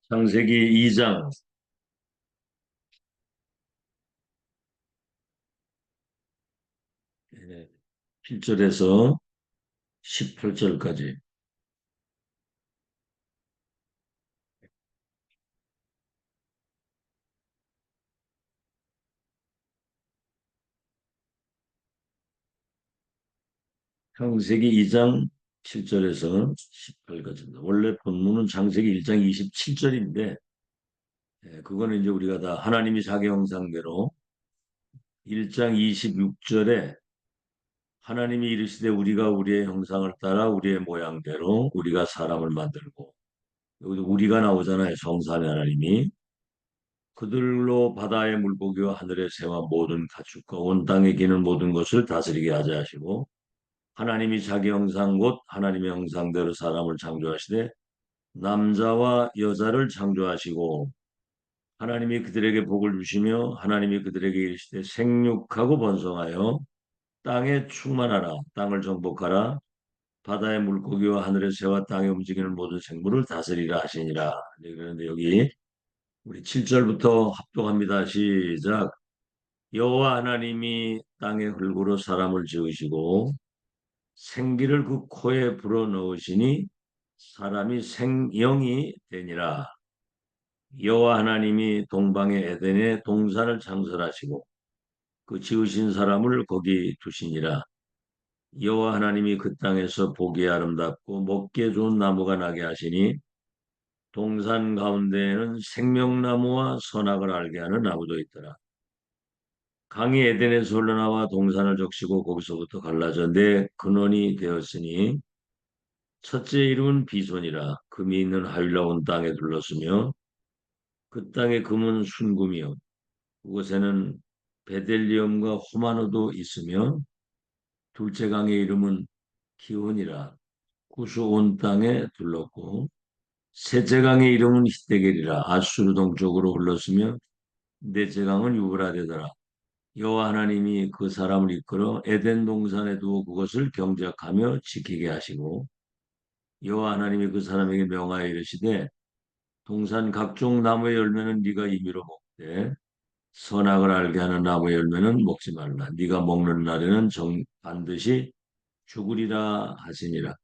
창세기 2장 7절에서 18절까지. 창세기 2장 7절에서 18까지입니다. 원래 본문은 창세기 1장 27절인데 그거는 이제 우리가 다 하나님이 자기 형상대로 1장 26절에 하나님이 이르시되 우리가 우리의 형상을 따라 우리의 모양대로 우리가 사람을 만들고, 여기도 우리가 나오잖아요. 성삼위 하나님이 그들로 바다의 물고기와 하늘의 새와 모든 가축과 온 땅에 기는 모든 것을 다스리게 하자 하시고, 하나님이 자기 형상 곧 하나님의 형상대로 사람을 창조하시되 남자와 여자를 창조하시고, 하나님이 그들에게 복을 주시며 하나님이 그들에게 이르시되 생육하고 번성하여 땅에 충만하라, 땅을 정복하라, 바다의 물고기와 하늘의 새와 땅에 움직이는 모든 생물을 다스리라 하시니라. 네, 그런데 여기 우리 7절부터 합독합니다. 시작. 여호와 하나님이 땅의 흙으로 사람을 지으시고 생기를 그 코에 불어넣으시니 사람이 생영이 되니라. 여호와 하나님이 동방의 에덴에 동산을 창설하시고 그 지으신 사람을 거기 두시니라. 여호와 하나님이 그 땅에서 보기에 아름답고 먹기에 좋은 나무가 나게 하시니 동산 가운데에는 생명나무와 선악을 알게 하는 나무도 있더라. 강이 에덴에서 흘러나와 동산을 적시고 거기서부터 갈라져 내 근원이 되었으니 첫째 이름은 비손이라. 금이 있는 하윌라 온 땅에 둘렀으며 그 땅의 금은 순금이요 그곳에는 베델리엄과 호마노도 있으며 둘째 강의 이름은 기혼이라. 구수 온 땅에 둘렀고 셋째 강의 이름은 히데겔이라. 아수르 동쪽으로 흘렀으며 넷째 강은 유브라데더라. 여호와 하나님이 그 사람을 이끌어 에덴 동산에 두어 그것을 경작하며 지키게 하시고, 여호와 하나님이 그 사람에게 명하여 이르시되 동산 각종 나무의 열매는 네가 임의로 먹되 선악을 알게 하는 나무의 열매는 먹지 말라. 네가 먹는 날에는 반드시 죽으리라 하시니라.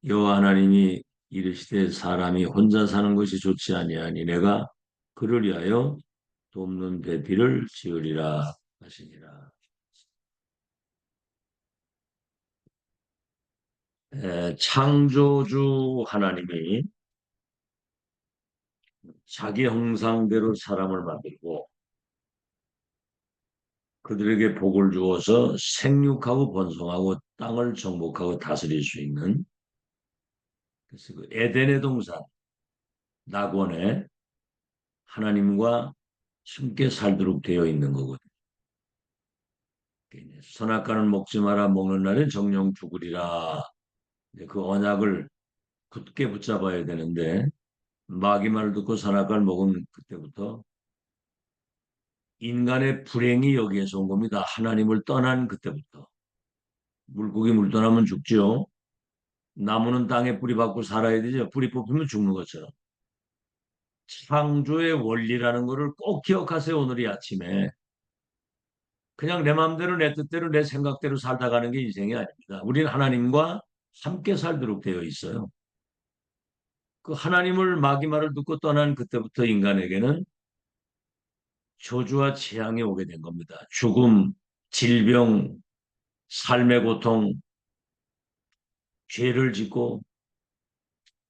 여호와 하나님이 이르시되 사람이 혼자 사는 것이 좋지 아니하니 내가 그를 위하여 돕는 배필을 지으리라 하시니라. 창조주 하나님이 자기 형상대로 사람을 만들고 그들에게 복을 주어서 생육하고 번성하고 땅을 정복하고 다스릴 수 있는, 그래서 그 에덴의 동산 낙원에 하나님과 함께 살도록 되어 있는 거거든요. 선악과는 먹지 마라, 먹는 날엔 정령 죽으리라. 그 언약을 굳게 붙잡아야 되는데 마귀 말을 듣고 선악과를 먹은 그때부터 인간의 불행이 여기에서 온 겁니다. 하나님을 떠난 그때부터. 물고기 물 떠나면 죽지요. 나무는 땅에 뿌리 박고 살아야 되죠. 뿌리 뽑히면 죽는 것처럼. 창조의 원리라는 것을 꼭 기억하세요. 오늘 이 아침에. 그냥 내 마음대로 내 뜻대로 내 생각대로 살다 가는 게 인생이 아닙니다. 우리는 하나님과 함께 살도록 되어 있어요. 그 하나님을 마귀 말을 듣고 떠난 그때부터 인간에게는 저주와 재앙이 오게 된 겁니다. 죽음, 질병, 삶의 고통, 죄를 짓고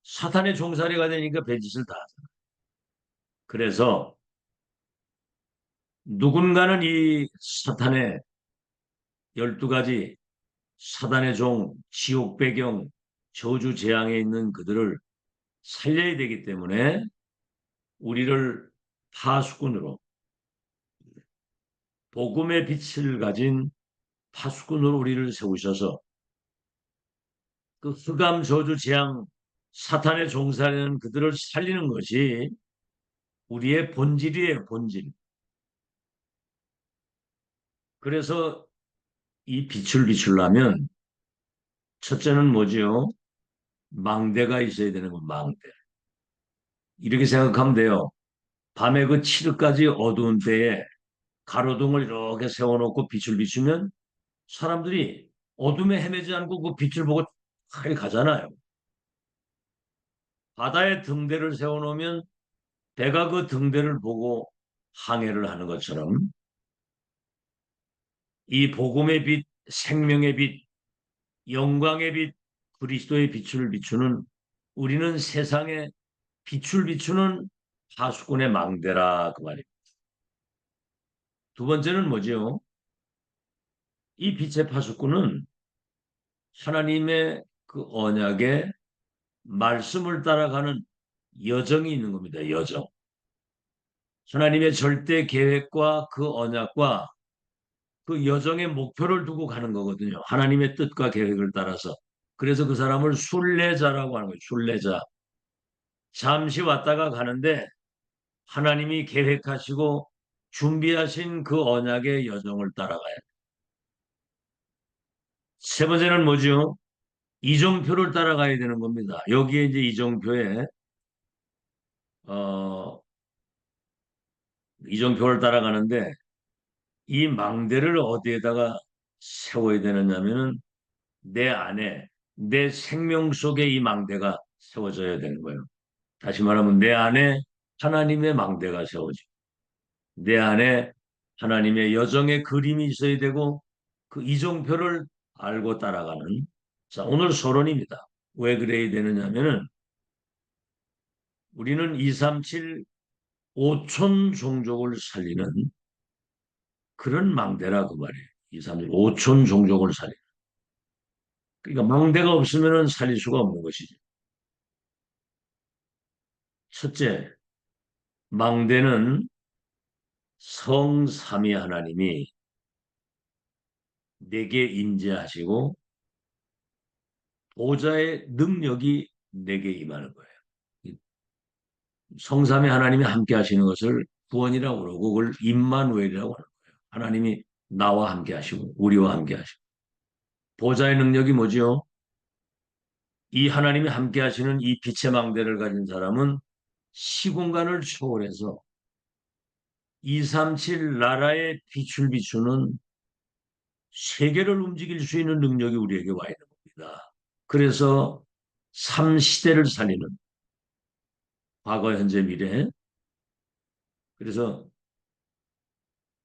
사탄의 종살이가 되니까 배짓을 다 하잖아. 그래서 누군가는 이 사탄의 12가지 사단의 종, 지옥 배경, 저주 재앙에 있는 그들을 살려야 되기 때문에 우리를 파수꾼으로, 복음의 빛을 가진 파수꾼으로 우리를 세우셔서 그 흑암 저주 재앙 사탄의 종살이는 그들을 살리는 것이 우리의 본질이에요. 본질. 그래서 이 빛을 비추려면 첫째는 뭐지요? 망대가 있어야 되는 건 망대. 이렇게 생각하면 돼요. 밤에 그 칠흑까지 어두운 때에 가로등을 이렇게 세워놓고 빛을 비추면 사람들이 어둠에 헤매지 않고 그 빛을 보고 빨리 가잖아요. 바다에 등대를 세워놓으면 배가 그 등대를 보고 항해를 하는 것처럼 이 복음의 빛, 생명의 빛, 영광의 빛, 그리스도의 빛을 비추는 우리는 세상에 빛을 비추는 파수꾼의 망대라 그 말입니다. 두 번째는 뭐죠? 이 빛의 파수꾼은 하나님의 그 언약의 말씀을 따라가는 여정이 있는 겁니다. 여정. 하나님의 절대 계획과 그 언약과 그 여정의 목표를 두고 가는 거거든요. 하나님의 뜻과 계획을 따라서. 그래서 그 사람을 순례자라고 하는 거예요. 순례자. 잠시 왔다가 가는데 하나님이 계획하시고 준비하신 그 언약의 여정을 따라가야 돼요. 세 번째는 뭐죠? 이정표를 따라가야 되는 겁니다. 여기에 이제 이정표에 어, 이정표를 따라가는데 이 망대를 어디에다가 세워야 되느냐면은 내 안에 내 생명 속에 이 망대가 세워져야 되는 거예요. 다시 말하면 내 안에 하나님의 망대가 세워지고 내 안에 하나님의 여정의 그림이 있어야 되고 그 이정표를 알고 따라가는 자 오늘 서론입니다. 왜 그래야 되느냐면은 우리는 237 오촌 종족을 살리는 그런 망대라 그 말이에요. 237 오촌 종족을 살리는 그러니까 망대가 없으면은 살릴 수가 없는 것이죠. 첫째, 망대는 성삼위 하나님이 내게 임재하시고 보좌의 능력이 내게 임하는 거예요. 성삼위 하나님이 함께 하시는 것을 구원이라고 그러고 그걸 임마누엘이라고 하는 거예요. 하나님이 나와 함께 하시고 우리와 함께 하시고 보좌의 능력이 뭐지요? 이 하나님이 함께 하시는 이 빛의 망대를 가진 사람은 시공간을 초월해서 237 나라의 빛을 비추는 세계를 움직일 수 있는 능력이 우리에게 와 있는 겁니다. 그래서 3시대를 살리는 과거, 현재, 미래. 그래서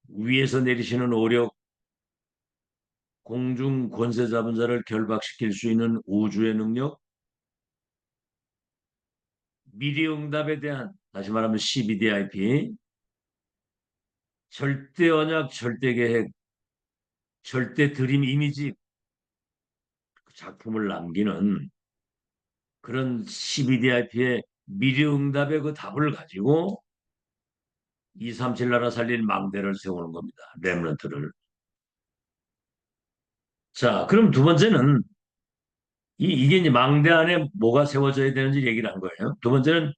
위에서 내리시는 오력, 공중 권세 잡은 자를 결박시킬 수 있는 우주의 능력, 미래 응답에 대한 다시 말하면 CBDIP, 절대 언약, 절대 계획, 절대 드림 이미지 작품을 남기는 그런 CBDIP의 미래 응답의 그 답을 가지고 237 나라 살린 망대를 세우는 겁니다. 렘넌트를. 자, 그럼 두 번째는 이게 이제 망대 안에 뭐가 세워져야 되는지 얘기를 한 거예요. 두 번째는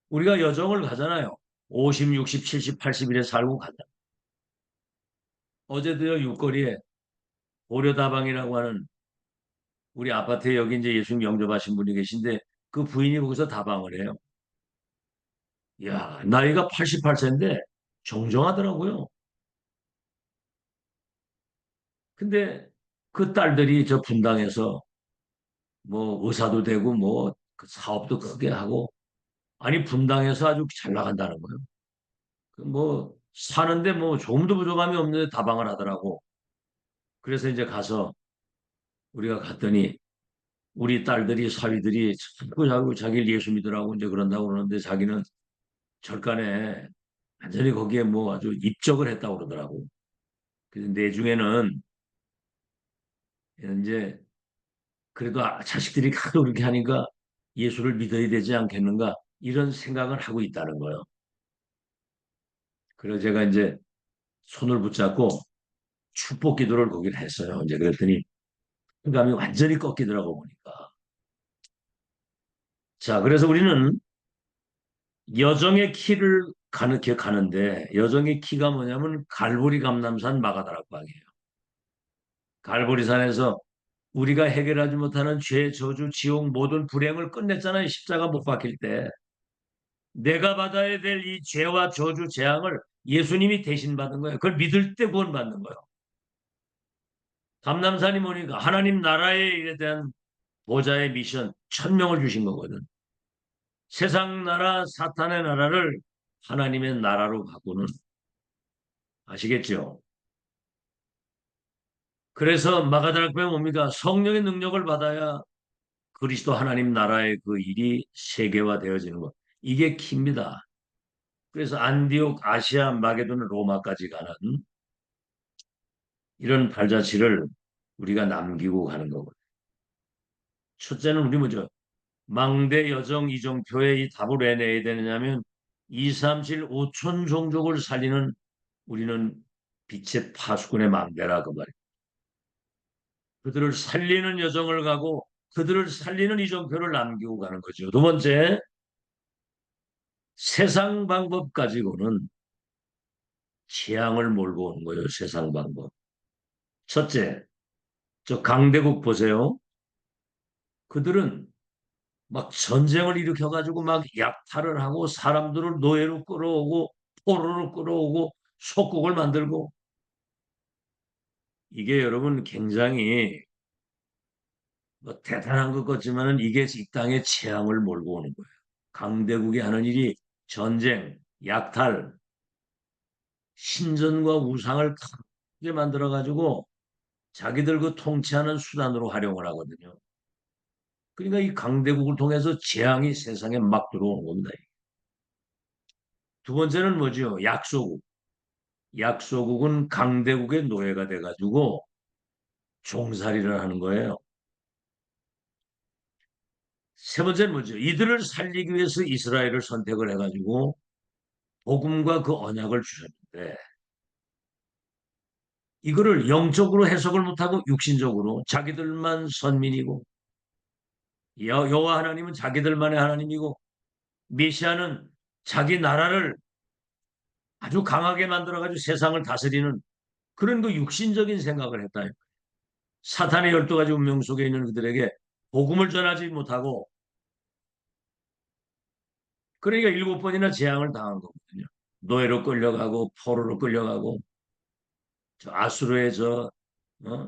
우리가 여정을 가잖아요. 50, 60, 70, 80일에 살고 가잖아요. 어제도요, 육거리에 고려다방이라고 하는 우리 아파트에 여기 이제 예수님 영접하신 분이 계신데 그 부인이 거기서 다방을 해요. 야, 나이가 88세인데 정정하더라고요. 근데 그 딸들이 저 분당에서 뭐 의사도 되고 뭐그 사업도 크게 하고 아니 분당에서 아주 잘 나간다는 거예요. 그뭐 사는데 뭐 조금도 부족함이 없는데 다방을 하더라고. 그래서 이제 가서 우리가 갔더니 우리 딸들이 사위들이 자꾸 자기를 예수 믿으라고 이제 그런다고 그러는데 자기는 절간에 완전히 거기에 뭐 아주 입적을 했다고 그러더라고. 그래서 내 중에는 이제 그래도 자식들이 하도 그렇게 하니까 예수를 믿어야 되지 않겠는가 이런 생각을 하고 있다는 거예요. 그래서 제가 이제 손을 붙잡고 축복 기도를 거기를 했어요. 이제 그랬더니 감이 완전히 꺾이더라고 보니까. 자, 그래서 우리는 여정의 키를 가는데 여정의 키가 뭐냐면 갈보리 감람산 마가다락방이에요. 갈보리산에서 우리가 해결하지 못하는 죄, 저주, 지옥 모든 불행을 끝냈잖아요. 십자가 못 박힐 때. 내가 받아야 될 이 죄와 저주, 재앙을 예수님이 대신 받은 거예요. 그걸 믿을 때 구원받는 거예요. 감남산이 뭐니까 하나님 나라의 일에 대한 보좌의 미션 1,000명을 주신 거거든. 세상 나라, 사탄의 나라를 하나님의 나라로 바꾸는, 아시겠죠? 그래서 마가다락방에 뭡니까? 성령의 능력을 받아야 그리스도 하나님 나라의 그 일이 세계화되어지는 것. 이게 킵니다. 그래서 안디옥, 아시아, 마게도는 로마까지 가는 이런 발자취를 우리가 남기고 가는 거거든요. 첫째는 우리 뭐죠? 망대 여정 이정표에 이 답을 왜 내야 되느냐면 2, 3, 7, 5천 종족을 살리는 우리는 빛의 파수꾼의 망대라 그 말이에요. 그들을 살리는 여정을 가고 그들을 살리는 이정표를 남기고 가는 거죠. 두 번째, 세상 방법 가지고는 재앙을 몰고 오는 거예요. 세상 방법. 첫째, 저 강대국 보세요. 그들은 막 전쟁을 일으켜가지고 막 약탈을 하고 사람들을 노예로 끌어오고 포로로 끌어오고 속국을 만들고 이게 여러분 굉장히 뭐 대단한 것 같지만은 이게 이 땅의 재앙을 몰고 오는 거예요. 강대국이 하는 일이 전쟁, 약탈, 신전과 우상을 크게 만들어가지고 자기들 그 통치하는 수단으로 활용을 하거든요. 그러니까 이 강대국을 통해서 재앙이 세상에 막 들어오는 겁니다. 두 번째는 뭐죠? 약소국. 약소국은 강대국의 노예가 돼가지고 종살이를 하는 거예요. 세 번째는 뭐죠? 이들을 살리기 위해서 이스라엘을 선택을 해가지고 복음과 그 언약을 주셨는데 이거를 영적으로 해석을 못하고 육신적으로 자기들만 선민이고 여호와 하나님은 자기들만의 하나님이고 메시아는 자기 나라를 아주 강하게 만들어가지고 세상을 다스리는 그런 그 육신적인 생각을 했다. 사탄의 12가지 운명 속에 있는 그들에게 복음을 전하지 못하고 그러니까 7번이나 재앙을 당한 거거든요. 노예로 끌려가고 포로로 끌려가고 저 아수르의 저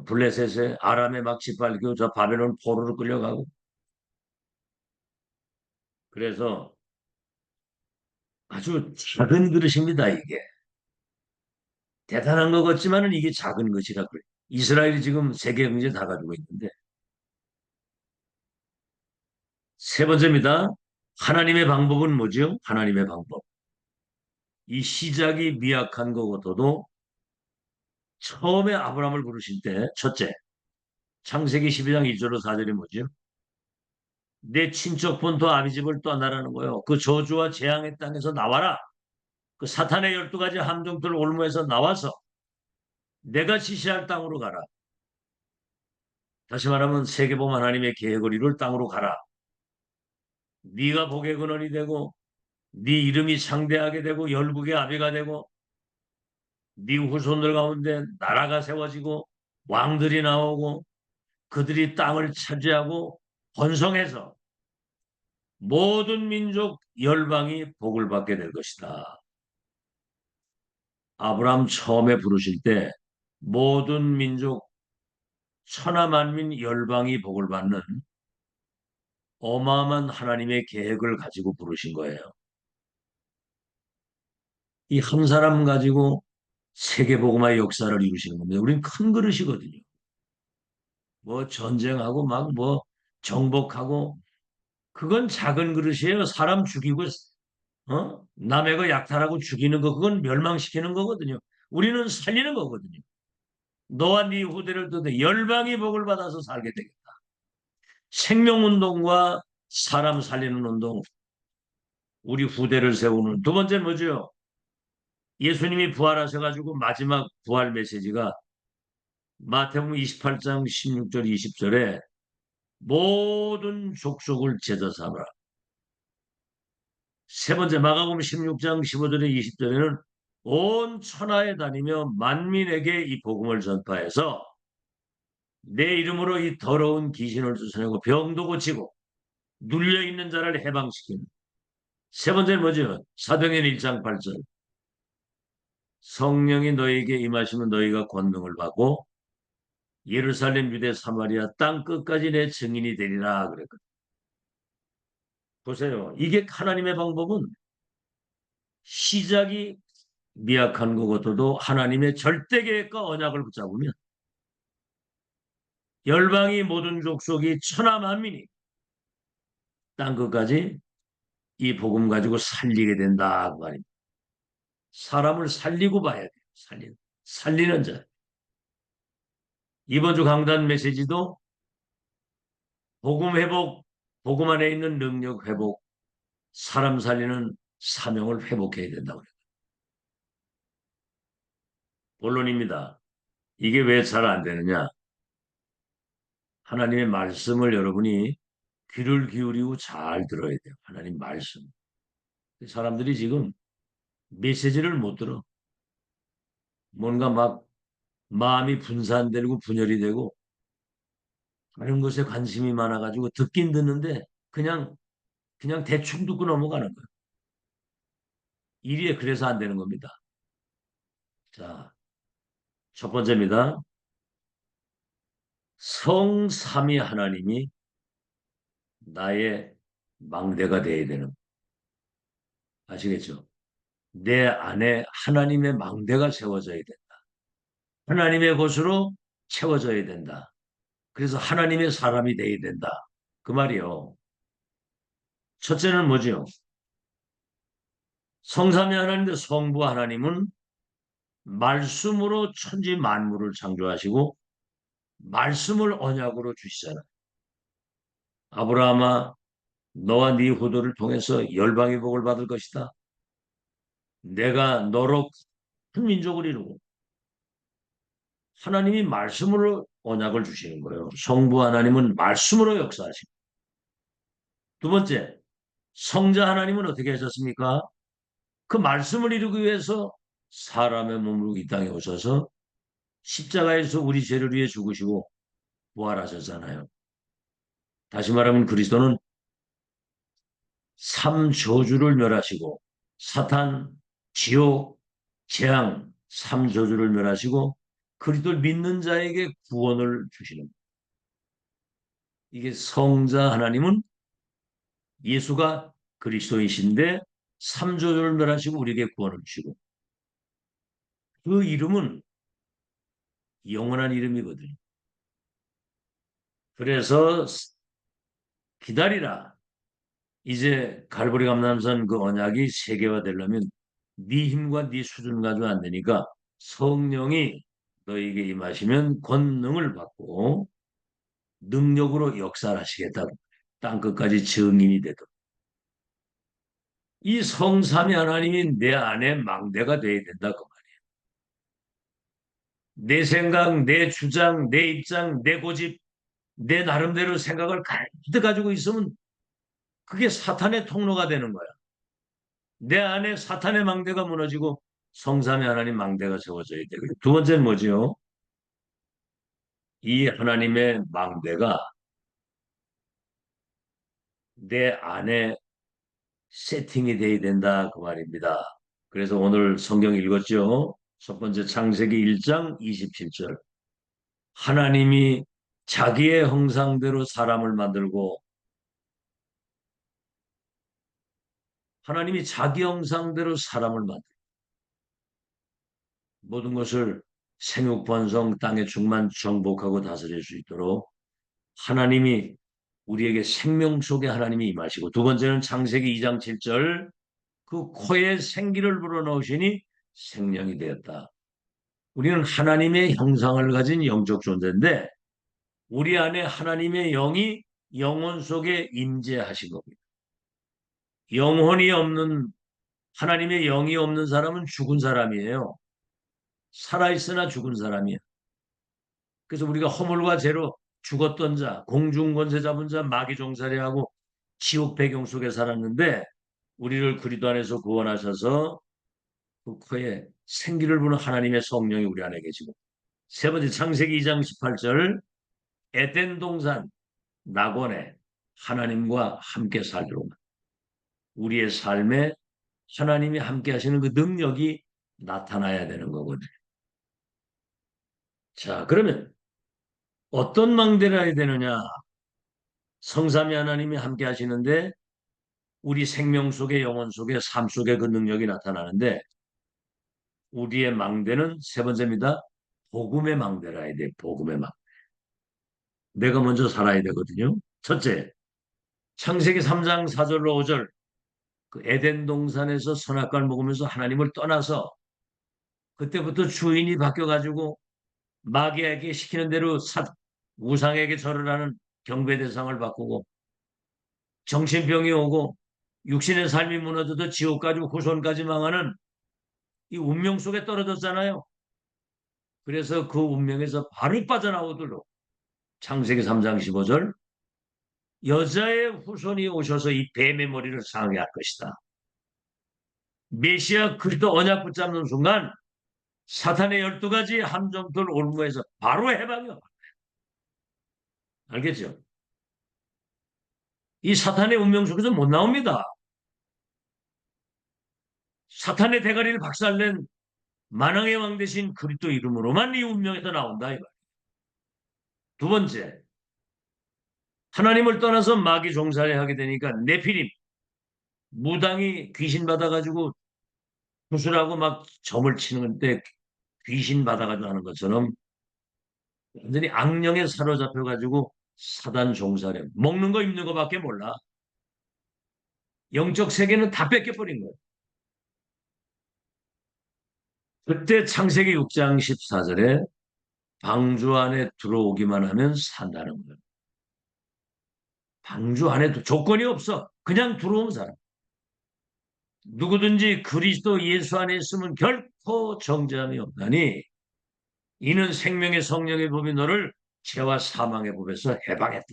블레셋의 아람의 막 짓밟히고 저 바벨론 포로로 끌려가고 그래서 아주 작은 그릇입니다 이게. 대단한 것 같지만은 이게 작은 것이라 그래요. 이스라엘이 지금 세계 경제 다 가지고 있는데 세 번째입니다. 하나님의 방법은 뭐죠? 하나님의 방법. 이 시작이 미약한 것보다도 처음에 아브라함을 부르실 때 첫째 창세기 12장 1절로 4절이 뭐죠? 내 친척 본토 아비집을 떠나라는 거예요. 그 저주와 재앙의 땅에서 나와라. 그 사탄의 12가지 함정들 올무에서 나와서 내가 지시할 땅으로 가라. 다시 말하면 세계보험 하나님의 계획을 이룰 땅으로 가라. 네가 복의 근원이 되고 네 이름이 창대하게 되고 열국의 아비가 되고 네 후손들 가운데 나라가 세워지고 왕들이 나오고 그들이 땅을 차지하고 번성해서 모든 민족 열방이 복을 받게 될 것이다. 아브라함 처음에 부르실 때 모든 민족 천하 만민 열방이 복을 받는 어마어마한 하나님의 계획을 가지고 부르신 거예요. 이 한 사람 가지고 세계복음화의 역사를 이루시는 겁니다. 우린 큰 그릇이거든요. 뭐 전쟁하고 막 뭐 정복하고 그건 작은 그릇이에요. 사람 죽이고 남의 거 약탈하고 죽이는 거 그건 멸망시키는 거거든요. 우리는 살리는 거거든요. 너와 네 후대를 통해 열방이 복을 받아서 살게 되겠다. 생명운동과 사람 살리는 운동, 우리 후대를 세우는 두 번째는 뭐죠? 예수님이 부활하셔가지고 마지막 부활 메시지가 마태복음 28장 16절 20절에 모든 족속을 제자 삼으라. 세 번째 마가복음 16장 15절에 20절에는 온 천하에 다니며 만민에게 이 복음을 전파해서 내 이름으로 이 더러운 귀신을 쫓아내고 병도 고치고 눌려 있는 자를 해방시키는 세 번째는 뭐죠? 사도행전 1장 8절. 성령이 너에게 임하시면 너희가 권능을 받고 예루살렘, 유대, 사마리아 땅 끝까지 내 증인이 되리라 그랬거든요. 보세요. 이게 하나님의 방법은 시작이 미약한 것 같아도 하나님의 절대 계획과 언약을 붙잡으면 열방이 모든 족속이 천하 만민이 땅 끝까지 이 복음 가지고 살리게 된다 그 말입니다. 사람을 살리고 봐야 돼요. 살리는 자. 이번 주 강단 메시지도 복음 회복, 복음 안에 있는 능력 회복, 사람 살리는 사명을 회복해야 된다고 그래요. 본론입니다. 이게 왜 잘 안 되느냐? 하나님의 말씀을 여러분이 귀를 기울이고 잘 들어야 돼요. 하나님 말씀. 사람들이 지금 메시지를 못 들어. 뭔가 막 마음이 분산되고 분열이 되고 다른 것에 관심이 많아가지고 듣긴 듣는데 그냥 대충 듣고 넘어가는 거예요. 일이 그래서 안 되는 겁니다. 자, 첫 번째입니다. 성삼위 하나님이 나의 망대가 되어야 되는 아시겠죠? 내 안에 하나님의 망대가 세워져야 된다. 하나님의 것으로 채워져야 된다. 그래서 하나님의 사람이 되어야 된다. 그 말이요. 첫째는 뭐죠? 성삼위 하나님인데 성부 하나님은 말씀으로 천지 만물을 창조하시고 말씀을 언약으로 주시잖아요. 아브라함아 너와 네 후손을 통해서 열방의 복을 받을 것이다. 내가 너로 큰 민족을 이루고 하나님이 말씀으로 언약을 주시는 거예요. 성부 하나님은 말씀으로 역사하시고 두 번째 성자 하나님은 어떻게 하셨습니까? 그 말씀을 이루기 위해서 사람의 몸으로 이 땅에 오셔서 십자가에서 우리 죄를 위해 죽으시고 부활하셨잖아요. 다시 말하면 그리스도는 삼저주를 멸하시고 사탄, 지옥, 재앙, 삼저주를 멸하시고 그리스도를 믿는 자에게 구원을 주시는 거예요. 이게 성자 하나님은 예수가 그리스도이신데 삼저주를 멸하시고 우리에게 구원을 주시고 그 이름은 영원한 이름이거든요. 그래서 기다리라. 이제 갈보리 감람산 그 언약이 세계화되려면 네 힘과 네 수준 가지고 안 되니까 성령이 너에게 임하시면 권능을 받고 능력으로 역사를 하시겠다. 땅 끝까지 증인이 되도록. 이 성삼위 하나님이 내 안에 망대가 돼야 된다. 그 말이에요. 내 생각, 내 주장, 내 입장, 내 고집, 내 나름대로 생각을 가득 가지고 있으면 그게 사탄의 통로가 되는 거야. 내 안에 사탄의 망대가 무너지고 성삼위 하나님 망대가 세워져야 돼. 두 번째는 뭐지요? 이 하나님의 망대가 내 안에 세팅이 돼야 된다 그 말입니다. 그래서 오늘 성경 읽었죠? 첫 번째 창세기 1장 27절. 하나님이 자기의 형상대로 사람을 만들고 하나님이 자기 형상대로 사람을 만들고 모든 것을 생육 번성 땅의 충만 정복하고 다스릴 수 있도록 하나님이 우리에게 생명 속에 하나님이 임하시고 두 번째는 창세기 2장 7절 그 코에 생기를 불어넣으시니 생명이 되었다. 우리는 하나님의 형상을 가진 영적 존재인데 우리 안에 하나님의 영이 영혼 속에 임재하신 겁니다. 영혼이 없는 하나님의 영이 없는 사람은 죽은 사람이에요. 살아있으나 죽은 사람이에요. 그래서 우리가 허물과 죄로 죽었던 자, 공중권세 잡은 자, 마귀 종살이하고 지옥 배경 속에 살았는데 우리를 그리스도 안에서 구원하셔서 그 코에 생기를 부는 하나님의 성령이 우리 안에 계시고 세 번째 창세기 2장 18절 에덴 동산 낙원에 하나님과 함께 살도록 우리의 삶에 하나님이 함께 하시는 그 능력이 나타나야 되는 거거든요. 자, 그러면 어떤 망대를 해야 되느냐? 성삼위 하나님이 함께 하시는데 우리 생명 속에 영혼 속에 삶 속에 그 능력이 나타나는데 우리의 망대는 세 번째입니다. 복음의 망대라 해야 돼. 복음의 망. 내가 먼저 살아야 되거든요. 첫째, 창세기 3장 4절로 5절 그 에덴 동산에서 선악과를 먹으면서 하나님을 떠나서 그때부터 주인이 바뀌어가지고 마귀에게 시키는 대로 우상에게 절을 하는 경배 대상을 바꾸고 정신병이 오고 육신의 삶이 무너져도 지옥까지 후손까지 망하는 이 운명 속에 떨어졌잖아요. 그래서 그 운명에서 바로 빠져나오도록 창세기 3장 15절 여자의 후손이 오셔서 이 뱀의 머리를 상하게 할 것이다. 메시아 그리스도 언약 붙잡는 순간 사탄의 12가지 함정들 올무에서 바로 해방이요. 알겠죠? 이 사탄의 운명 속에서 못 나옵니다. 사탄의 대가리를 박살낸 만왕의 왕 대신 그리스도 이름으로만 이 운명에서 나온다. 두 번째, 하나님을 떠나서 마귀 종살이 하게 되니까 네피림, 무당이 귀신 받아가지고 구슬하고 막 점을 치는데 귀신 받아가지고 하는 것처럼 완전히 악령에 사로잡혀가지고 사단 종살이 먹는 거 입는 거밖에 몰라. 영적 세계는 다 뺏겨버린 거예요. 그때 창세기 6장 14절에 방주 안에 들어오기만 하면 산다는 거예요. 방주 안에도 조건이 없어. 그냥 들어오는 사람. 누구든지 그리스도 예수 안에 있으면 결코 정죄함이 없나니 이는 생명의 성령의 법이 너를 죄와 사망의 법에서 해방했다.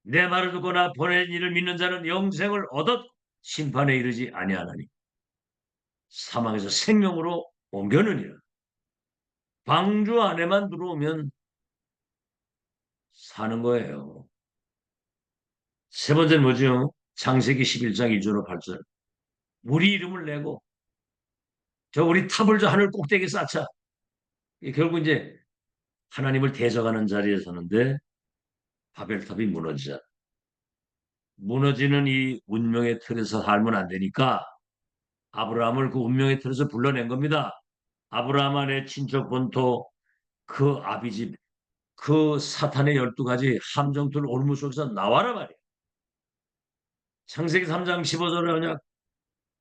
내 말을 듣거나 보낸 이를 믿는 자는 영생을 얻어 심판에 이르지 아니하나니 사망에서 생명으로 옮겨느니라. 방주 안에만 들어오면 사는 거예요. 세 번째는 뭐죠? 창세기 11장 1절로 8절. 우리 이름을 내고 저 우리 탑을 저 하늘 꼭대기에 쌓자. 결국 이제 하나님을 대적하는 자리에 서는데 바벨탑이 무너지자. 무너지는 이 운명의 틀에서 살면 안 되니까 아브라함을 그 운명의 틀에서 불러낸 겁니다. 아브라함 안에 친척 본토 그 아비집 그 사탄의 12가지 함정들 올무 속에서 나와라 말이야. 창세기 3장 15절의 언약,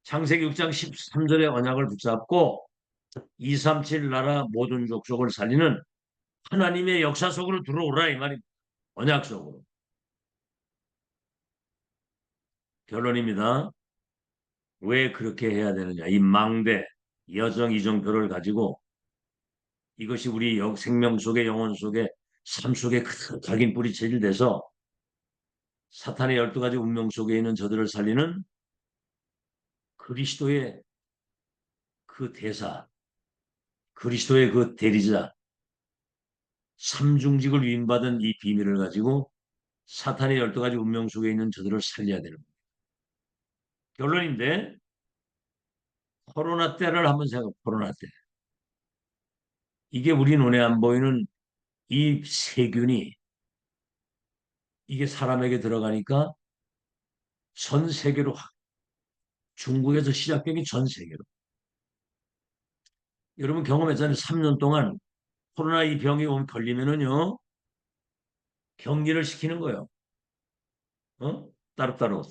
창세기 6장 13절의 언약을 붙잡고 237 나라 모든 족속을 살리는 하나님의 역사 속으로 들어오라 이 말입니다. 언약 속으로. 결론입니다. 왜 그렇게 해야 되느냐. 이 망대, 여정, 이정표를 가지고 이것이 우리 생명 속에 영혼 속에 삶 속에 각인 뿌리 체질돼서 사탄의 12가지 운명 속에 있는 저들을 살리는 그리스도의 그 대사, 그리스도의 그 대리자, 삼중직을 위임받은 이 비밀을 가지고 사탄의 12가지 운명 속에 있는 저들을 살려야 되는 겁니다. 결론인데 코로나 때를 한번 생각해 코로나 때. 이게 우리 눈에 안 보이는 이 세균이 이게 사람에게 들어가니까 전 세계로 중국에서 시작된 게 전 세계로. 여러분 경험했잖아요. 3년 동안 코로나 이 병이 걸리면은요 격리를 시키는 거예요. 어? 따로따로.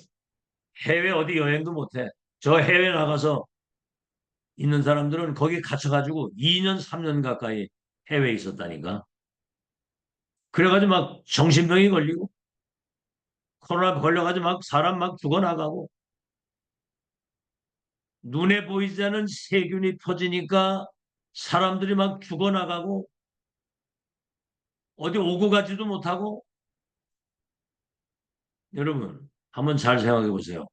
해외 어디 여행도 못해. 저 해외 나가서 있는 사람들은 거기 갇혀가지고 2년, 3년 가까이 해외에 있었다니까. 그래가지고 막 정신병이 걸리고 코로나 걸려가지고 막 사람 막 죽어나가고 눈에 보이지 않는 세균이 퍼지니까 사람들이 막 죽어나가고 어디 오고 가지도 못하고 여러분 한번 잘 생각해 보세요.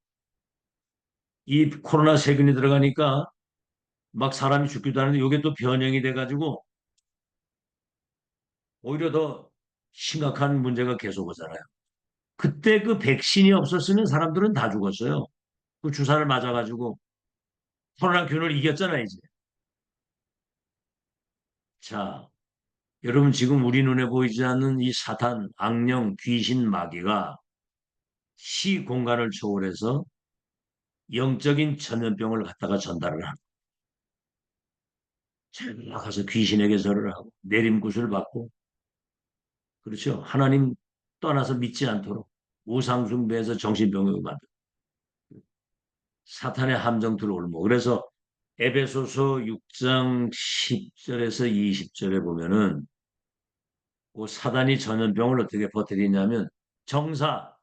이 코로나 세균이 들어가니까 막 사람이 죽기도 하는데 이게 또 변형이 돼가지고 오히려 더 심각한 문제가 계속 오잖아요. 그때 그 백신이 없었으면 사람들은 다 죽었어요. 그 주사를 맞아가지고 코로나균을 이겼잖아요, 이제. 자, 여러분 지금 우리 눈에 보이지 않는 이 사탄, 악령, 귀신, 마귀가 시 공간을 초월해서 영적인 전염병을 갖다가 전달을 하고 나가서 귀신에게 절을 하고 내림굿을 받고 그렇죠. 하나님 떠나서 믿지 않도록 우상숭배해서 정신병을 만들고 사탄의 함정들을 올모. 그래서 에베소서 6장 10절에서 20절에 보면은 그 사단이 전염병을 어떻게 퍼뜨리냐면 정사,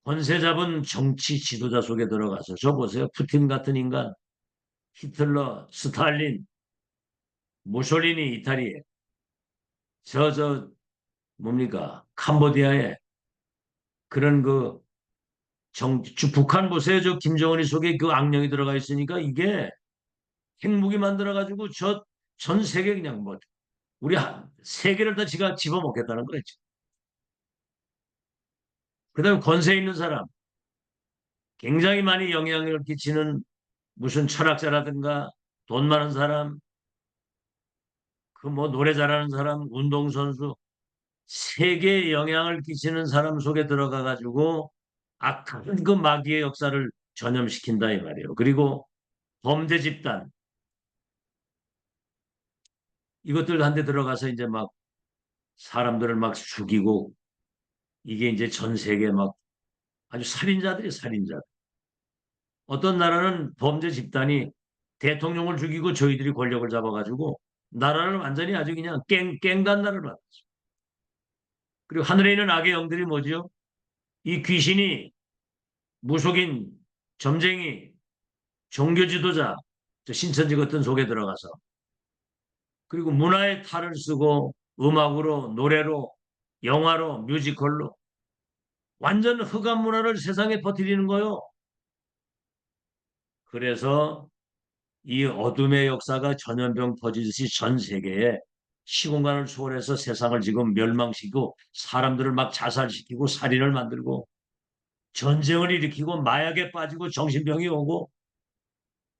권세 잡은 정치 지도자 속에 들어가서 저 보세요. 푸틴 같은 인간, 히틀러, 스탈린, 무솔리니 이탈리아, 저 뭡니까? 캄보디아에 그런 그 북한 보세요. 저 김정은이 속에 그 악령이 들어가 있으니까 이게 핵무기 만들어가지고 저 전 세계 그냥 뭐 우리 세계를 다 지가 집어먹겠다는 거죠. 그다음에 권세 있는 사람, 굉장히 많이 영향을 끼치는 무슨 철학자라든가 돈 많은 사람, 그 뭐 노래 잘하는 사람, 운동선수, 세계에 영향을 끼치는 사람 속에 들어가 가지고 악한 그 마귀의 역사를 전염시킨다 이 말이에요. 그리고 범죄 집단 이것들 한데 들어가서 이제 막 사람들을 막 죽이고 이게 이제 전 세계 막 아주 살인자들이 살인자. 어떤 나라는 범죄 집단이 대통령을 죽이고 저희들이 권력을 잡아가지고 나라를 완전히 아주 그냥 깽단 나라를 만들었어요. 그리고 하늘에 있는 악의 영들이 뭐죠? 이 귀신이 무속인 점쟁이 종교 지도자 저 신천지 같은 속에 들어가서 그리고 문화의 탈을 쓰고 음악으로 노래로 영화로 뮤지컬로 완전 흑암 문화를 세상에 퍼뜨리는 거요. 그래서 이 어둠의 역사가 전염병 퍼지듯이 전 세계에 시공간을 초월해서 세상을 지금 멸망시키고 사람들을 막 자살시키고 살인을 만들고 전쟁을 일으키고 마약에 빠지고 정신병이 오고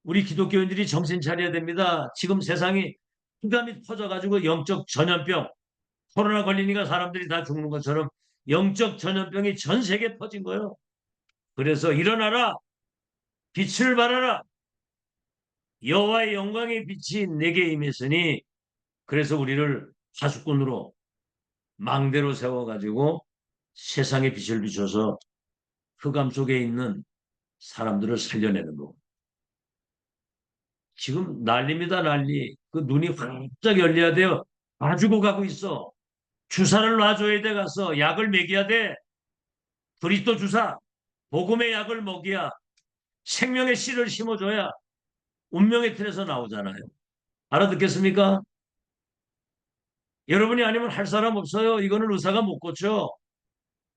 우리 기독교인들이 정신 차려야 됩니다. 지금 세상이 흑암이 퍼져가지고 영적 전염병 코로나 걸리니까 사람들이 다 죽는 것처럼 영적 전염병이 전 세계에 퍼진 거예요. 그래서 일어나라 빛을 발하라 여호와의 영광의 빛이 내게 임했으니 그래서 우리를 파수꾼으로 망대로 세워가지고 세상의 빛을 비춰서 흑암 속에 있는 사람들을 살려내는 거. 지금 난리입니다, 난리. 그 눈이 활짝 열려야 돼요. 다 죽어가고 있어. 주사를 놔줘야 돼, 가서. 약을 먹여야 돼. 그리스도 주사. 복음의 약을 먹여야 생명의 씨를 심어줘야 운명의 틀에서 나오잖아요. 알아듣겠습니까? 여러분이 아니면 할 사람 없어요. 이거는 의사가 못 고쳐.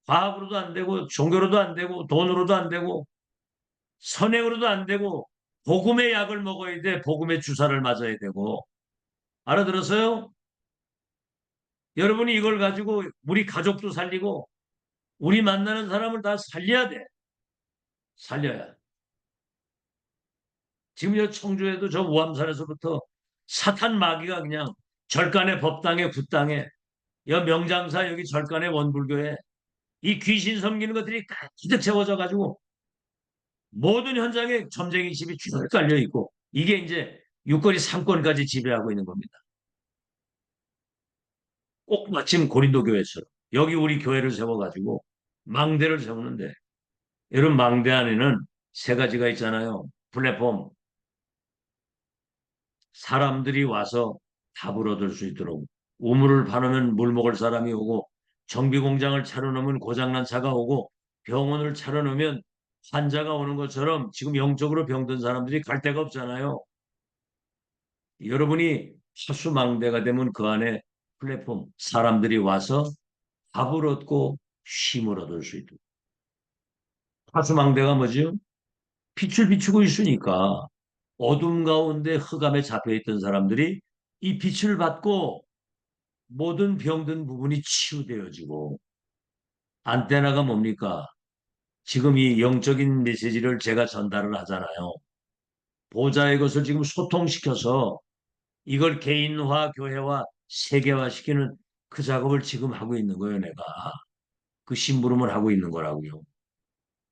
과학으로도 안 되고 종교로도 안 되고 돈으로도 안 되고 선행으로도 안 되고 복음의 약을 먹어야 돼. 복음의 주사를 맞아야 되고. 알아들었어요? 여러분이 이걸 가지고 우리 가족도 살리고 우리 만나는 사람을 다 살려야 돼. 살려야. 지금 여 청주에도 저 우암산에서부터 사탄 마귀가 그냥 절간의 법당에 굿당에 여 명장사 여기 절간의 원불교에 이 귀신 섬기는 것들이 가득 채워져 가지고 모든 현장에 점쟁이 집이 쭉 깔려 있고 이게 이제 육거리 상권까지 지배하고 있는 겁니다. 꼭 마침 고린도 교회처럼 여기 우리 교회를 세워가지고 망대를 세우는데 여러분 망대 안에는 세 가지가 있잖아요. 플랫폼 사람들이 와서 답을 얻을 수 있도록 우물을 파놓으면 물 먹을 사람이 오고 정비공장을 차려놓으면 고장난 차가 오고 병원을 차려놓으면 환자가 오는 것처럼 지금 영적으로 병든 사람들이 갈 데가 없잖아요. 여러분이 파수망대가 되면 그 안에 플랫폼 사람들이 와서 답을 얻고 쉼을 얻을 수 있도록. 파수망대가 뭐죠? 빛을 비추고 있으니까 어둠 가운데 흑암에 잡혀있던 사람들이 이 빛을 받고 모든 병든 부분이 치유되어지고 안테나가 뭡니까? 지금 이 영적인 메시지를 제가 전달을 하잖아요. 보좌의 것을 지금 소통시켜서 이걸 개인화, 교회화, 세계화시키는 그 작업을 지금 하고 있는 거예요, 내가. 그 심부름을 하고 있는 거라고요.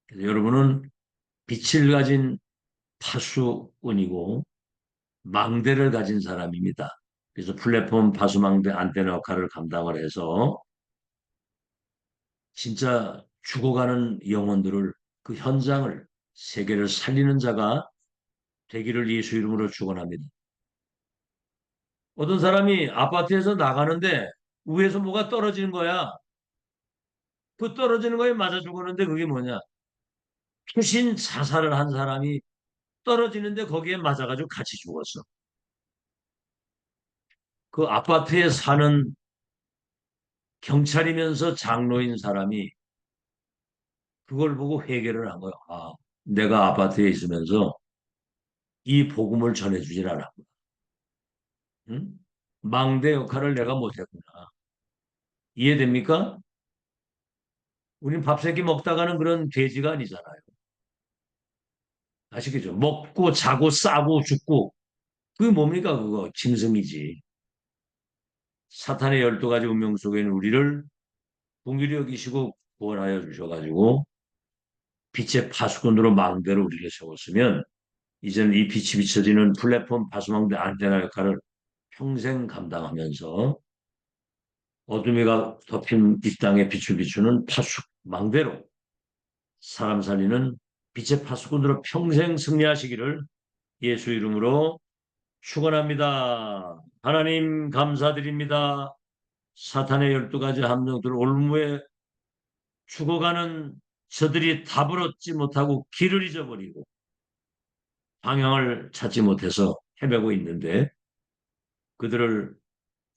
그래서 여러분은 빛을 가진 파수꾼이고 망대를 가진 사람입니다. 그래서 플랫폼 파수망대 안테나 역할을 감당을 해서 진짜 죽어가는 영혼들을 그 현장을 세계를 살리는 자가 되기를 예수 이름으로 축원합니다. 어떤 사람이 아파트에서 나가는데 위에서 뭐가 떨어지는 거야. 그 떨어지는 거에 맞아 죽었는데 그게 뭐냐? 투신 자살을 한 사람이 떨어지는데 거기에 맞아가지고 같이 죽었어. 그 아파트에 사는 경찰이면서 장로인 사람이 그걸 보고 회개를 한 거야. 아, 내가 아파트에 있으면서 이 복음을 전해주질 않았구나. 응? 망대 역할을 내가 못했구나. 이해됩니까? 우린 밥 세끼 먹다가는 그런 돼지가 아니잖아요. 아시겠죠? 먹고 자고 싸고 죽고 그게 뭡니까? 그거 짐승이지. 사탄의 12가지 운명 속에 있는 우리를 긍휼히 여기시고 구원하여 주셔가지고 빛의 파수꾼으로 망대로 우리를 세웠으면 이제는 이 빛이 비춰지는 플랫폼 파수망대 안테나 역할을 평생 감당하면서 어둠이가 덮인 이 땅에 빛을 비추는 파수망대로 사람 살리는 빛의 파수꾼으로 평생 승리하시기를 예수 이름으로 축원합니다. 하나님 감사드립니다. 사탄의 12가지 함정들 올무에 죽어가는 저들이 답을 얻지 못하고 길을 잊어버리고 방향을 찾지 못해서 헤매고 있는데 그들을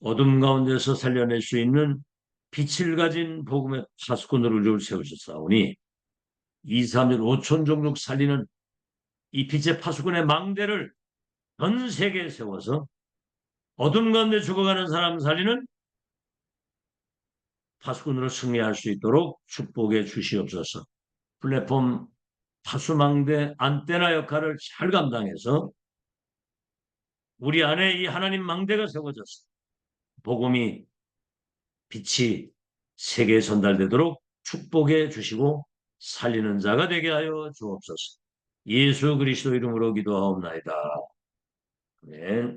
어둠 가운데서 살려낼 수 있는 빛을 가진 복음의 파수꾼으로 우리를 세우셨사오니 2, 3일 5천 종족 살리는 이 빛의 파수꾼의 망대를 전 세계에 세워서 어둠 가운데 죽어가는 사람 살리는 파수꾼으로 승리할 수 있도록 축복해 주시옵소서. 플랫폼 파수망대 안테나 역할을 잘 감당해서 우리 안에 이 하나님 망대가 세워졌어. 복음이 빛이 세계에 전달되도록 축복해 주시고 살리는 자가 되게 하여 주옵소서. 예수 그리스도 이름으로 기도하옵나이다. 네.